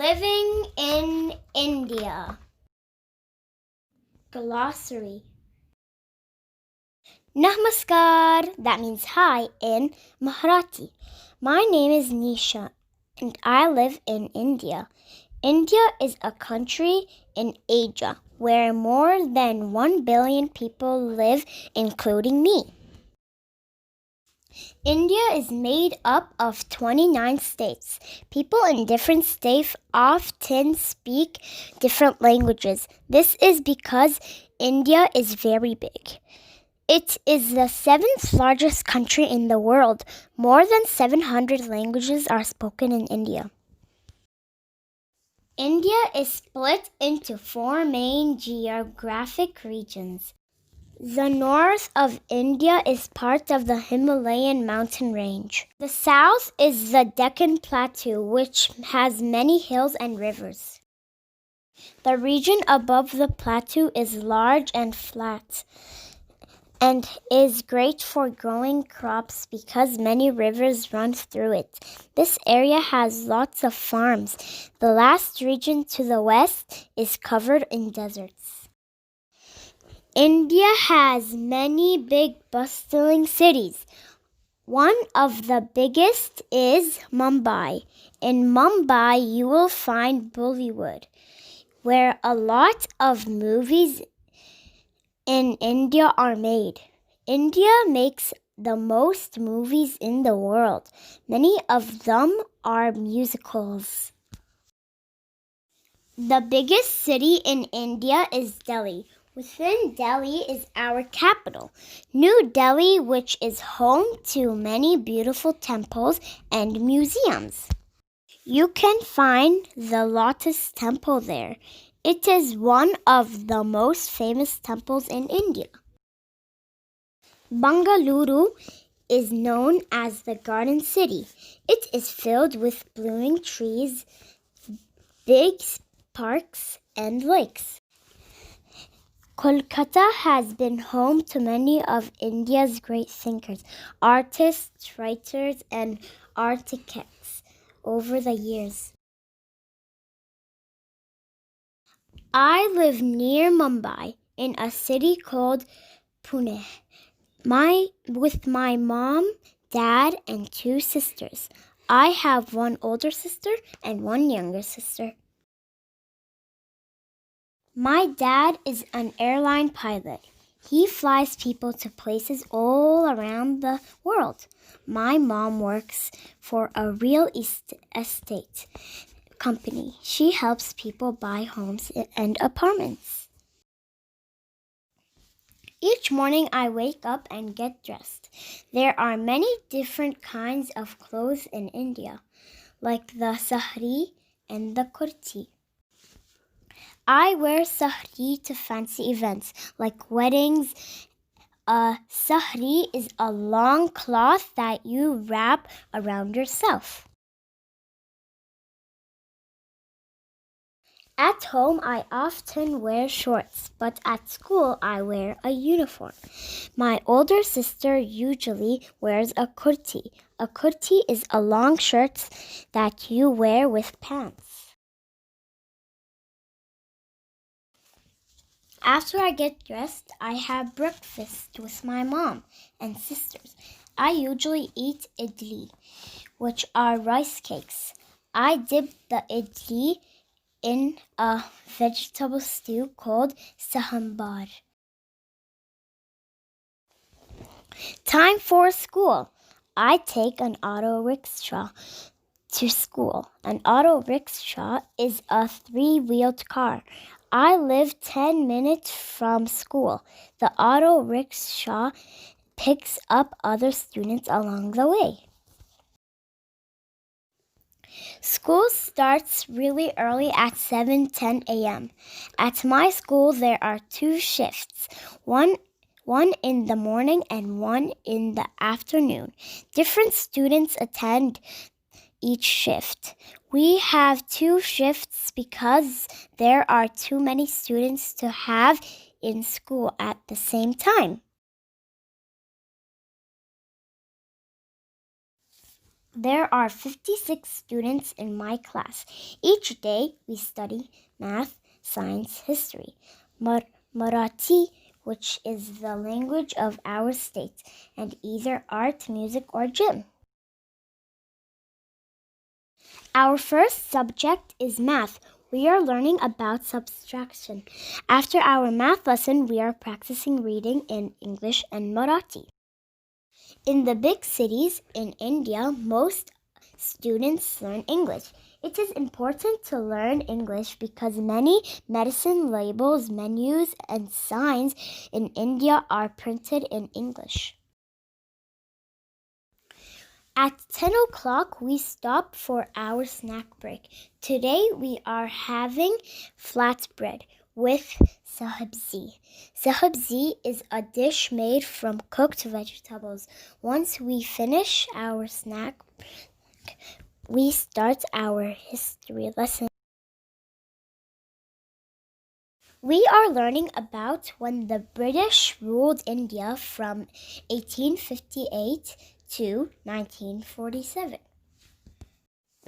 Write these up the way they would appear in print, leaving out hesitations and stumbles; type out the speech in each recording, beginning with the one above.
Living in India. Glossary. Namaskar, that means hi in Marathi. My name is Nisha and I live in India. India is a country in Asia where more than 1 billion people live, including me. India is made up of 29 states. People in different states often speak different languages. This is because India is very big. It is the 7th largest country in the world. More than 700 languages are spoken in India. India is split into 4 main geographic regions. The north of India is part of the Himalayan mountain range. The south is the Deccan Plateau, which has many hills and rivers. The region above the plateau is large and flat and is great for growing crops because many rivers run through it. This area has lots of farms. The last region to the west is covered in deserts. India has many big bustling cities. One of the biggest is Mumbai. In Mumbai, you will find Bollywood, where a lot of movies in India are made. India makes the most movies in the world. Many of them are musicals. The biggest city in India is Delhi. Within Delhi is our capital, New Delhi, which is home to many beautiful temples and museums. You can find the Lotus Temple there. It is one of the most famous temples in India. Bengaluru is known as the Garden City. It is filled with blooming trees, big parks, and lakes. Kolkata has been home to many of India's great thinkers, artists, writers, and architects over the years. I live near Mumbai in a city called Pune. With my mom, dad, and 2 sisters. I have 1 older sister and 1 younger sister. My dad is an airline pilot. He flies people to places all around the world. My mom works for a real estate company. She helps people buy homes and apartments. Each morning I wake up and get dressed. There are many different kinds of clothes in India, like the sari and the kurti. I wear sari to fancy events like weddings. A sari is a long cloth that you wrap around yourself. At home, I often wear shorts, but at school, I wear a uniform. My older sister usually wears a kurti. A kurti is a long shirt that you wear with pants. After I get dressed, I have breakfast with my mom and sisters. I usually eat idli, which are rice cakes. I dip the idli in a vegetable stew called sambar. Time for school. I take an auto rickshaw to school. An auto rickshaw is a 3-wheeled car. I live 10 minutes from school. The auto rickshaw picks up other students along the way. School starts really early at 7:10 a.m. At my school, there are 2 shifts, one in the morning and one in the afternoon. Different students attend each shift. We have 2 shifts because there are too many students to have in school at the same time. There are 56 students in my class. Each day we study math, science, history, Marathi, which is the language of our state, and either art, music, or gym. Our first subject is math. We are learning about subtraction. After our math lesson, we are practicing reading in English and Marathi. In the big cities in India, most students learn English. It is important to learn English because many medicine labels, menus, and signs in India are printed in English. At 10 o'clock, we stop for our snack break. Today, we are having flatbread with sabzi. Sabzi is a dish made from cooked vegetables. Once we finish our snack, we start our history lesson. We are learning about when the British ruled India from 1858 to 1947.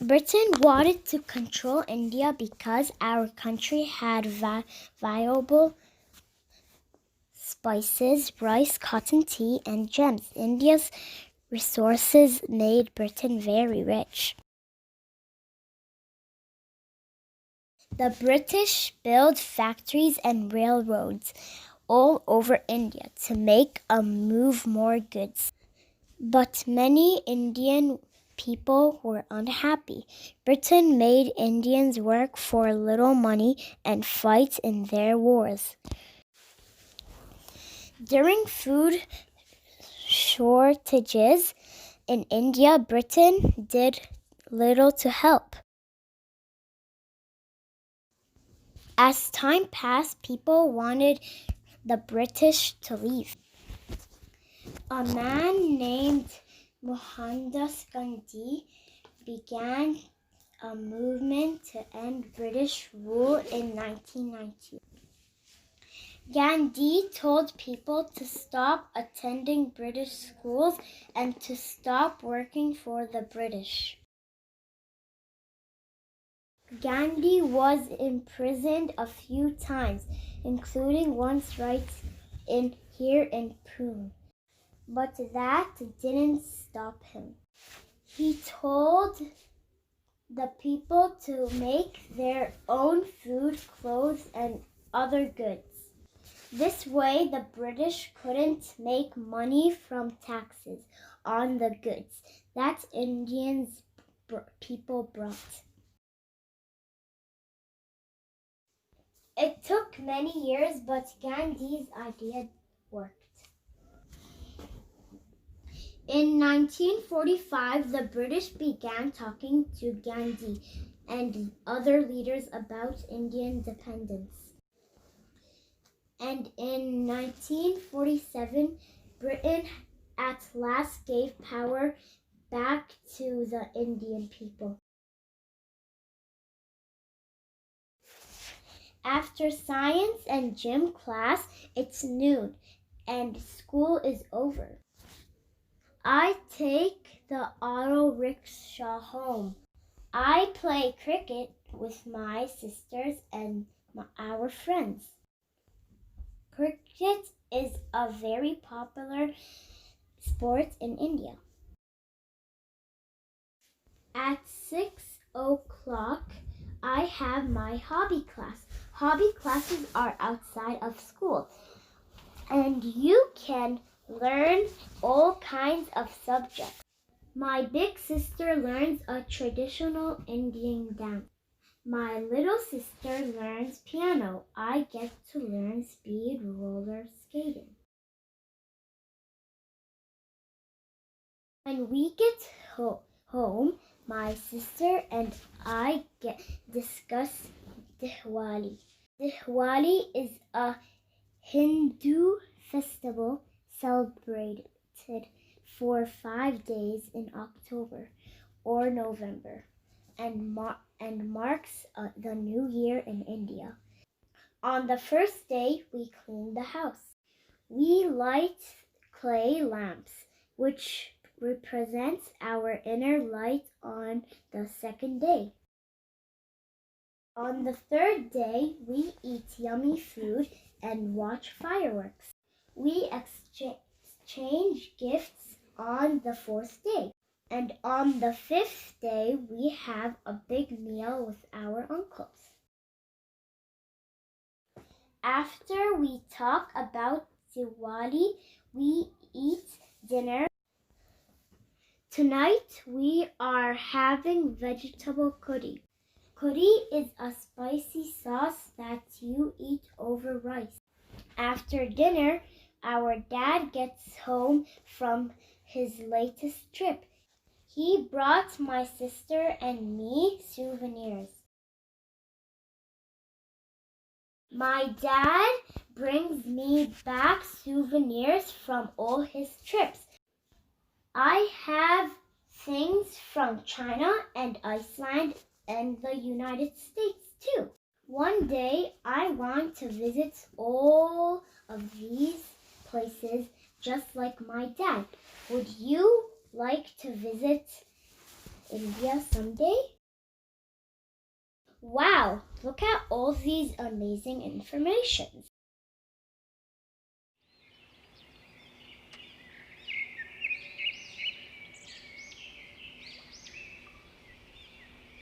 Britain wanted to control India because our country had valuable spices, rice, cotton, tea, and gems. India's resources made Britain very rich. The British built factories and railroads all over India to make move more goods. But many Indian people were unhappy. Britain made Indians work for little money and fight in their wars. During food shortages in India, Britain did little to help. As time passed, people wanted the British to leave. A man named Mohandas Gandhi began a movement to end British rule in 1919. Gandhi told people to stop attending British schools and to stop working for the British. Gandhi was imprisoned a few times, including once right here in Pune. But that didn't stop him. He told the people to make their own food, clothes, and other goods. This way, the British couldn't make money from taxes on the goods that Indians people brought. It took many years, but Gandhi's idea worked. In 1945, the British began talking to Gandhi and other leaders about Indian independence. And in 1947, Britain at last gave power back to the Indian people. After science and gym class, it's noon and school is over. I take the auto rickshaw home. I play cricket with my sisters and our friends. Cricket is a very popular sport in India. At 6 o'clock, I have my hobby class. Hobby classes are outside of school, and you can learn all kinds of subjects. My big sister learns a traditional Indian dance. My little sister learns piano. I get to learn speed roller skating. When we get home, my sister and I discuss Diwali. Diwali is a Hindu festival celebrated for 5 days in October or November and marks the new year in India. On the first day, we clean the house. We light clay lamps, which represents our inner light on the second day. On the third day, we eat yummy food and watch fireworks. We exchange gifts on the fourth day. And on the fifth day, we have a big meal with our uncles. After we talk about Diwali, we eat dinner. Tonight, we are having vegetable curry. Curry is a spicy sauce that you eat over rice. After dinner, our dad gets home from his latest trip. He brought my sister and me souvenirs. My dad brings me back souvenirs from all his trips. I have things from China and Iceland and the United States too. One day I want to visit all of these places just like my dad. Would you like to visit India someday? Wow, look at all these amazing information.